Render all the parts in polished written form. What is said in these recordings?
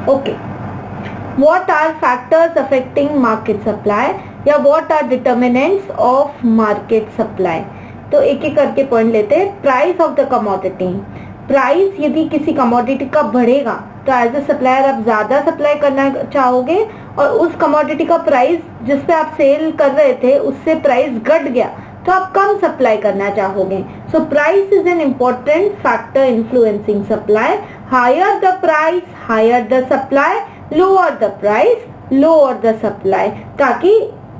Okay, what are factors affecting market supply या what are determinants of market supply? तो एक एक करके पॉइंट लेते हैं. Price of the commodity. Price यदि किसी कमोडिटी का बढ़ेगा तो एज ए सप्लायर आप ज्यादा सप्लाई करना चाहोगे, और उस कमोडिटी का प्राइस जिस पे आप सेल कर रहे थे उससे प्राइस घट गया तो आप कम सप्लाई करना चाहोगे. So price is an important factor influencing supply. Higher the price, higher the supply, lower the price, lower the supply. ताकि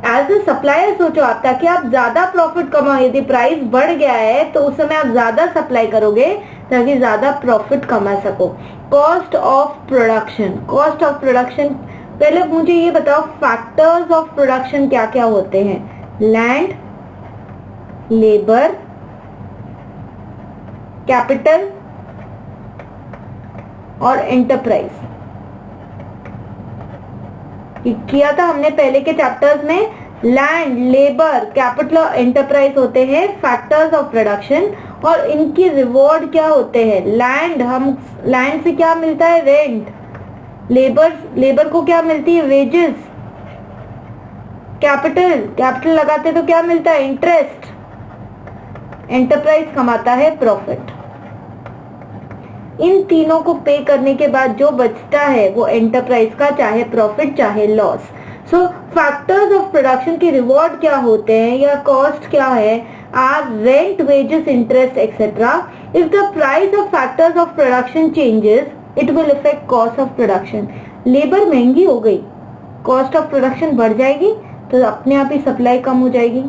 एज ए सप्लायर सोचो आप, ताकि आप ज्यादा प्रॉफिट कमाओ. यदि प्राइस बढ़ गया है तो उस समय आप ज्यादा सप्लाई करोगे ताकि ज्यादा प्रॉफिट कमा सको. Cost of production. Cost of production, पहले मुझे ये बताओ फैक्टर्स ऑफ प्रोडक्शन क्या क्या होते हैं. लैंड, लेबर, कैपिटल और एंटरप्राइज. किया था हमने पहले के चैप्टर्स में. लैंड, लेबर, कैपिटल और एंटरप्राइज होते हैं फैक्टर्स ऑफ प्रोडक्शन, और इनकी रिवॉर्ड क्या होते हैं. लैंड, हम लैंड से क्या मिलता है, रेंट. लेबर को क्या मिलती है, वेजेस. कैपिटल लगाते तो क्या मिलता है, इंटरेस्ट. एंटरप्राइज कमाता है प्रॉफिट. इन तीनों को पे करने के बाद जो बचता है वो एंटरप्राइज का, चाहे प्रॉफिट चाहे loss. So factors of production के रिवॉर्ड क्या होते हैं या कॉस्ट क्या है, are rent, wages, interest etcetera. If the price of factors of production changes it will affect cost of production. Labour महंगी हो गई, कॉस्ट ऑफ प्रोडक्शन बढ़ जाएगी तो अपने आप ही सप्लाई कम हो जाएगी.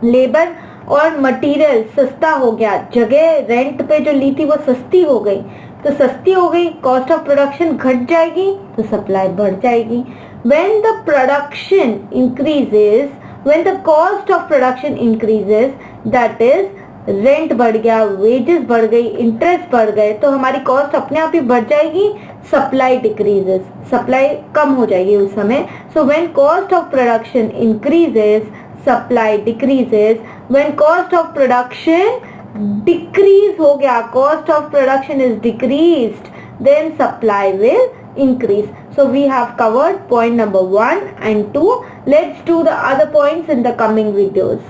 लेबर और मटेरियल सस्ता हो गया, जगह रेंट पे जो ली थी वो सस्ती हो गई, तो सस्ती हो गई, कॉस्ट ऑफ प्रोडक्शन घट जाएगी तो सप्लाई बढ़ जाएगी. When the production increases, when the cost of production increases, that is rent बढ़ गया, वेजेस बढ़ गई, इंटरेस्ट बढ़ गए, तो हमारी कॉस्ट अपने आप ही बढ़ जाएगी. सप्लाई डिक्रीजेस, सप्लाई कम हो जाएगी उस समय. So when cost of production increases, supply decreases. When cost of production decrease हो गया, cost of production is decreased, then supply will increase. So we have covered point number 1 and 2. Let's do the other points in the coming videos.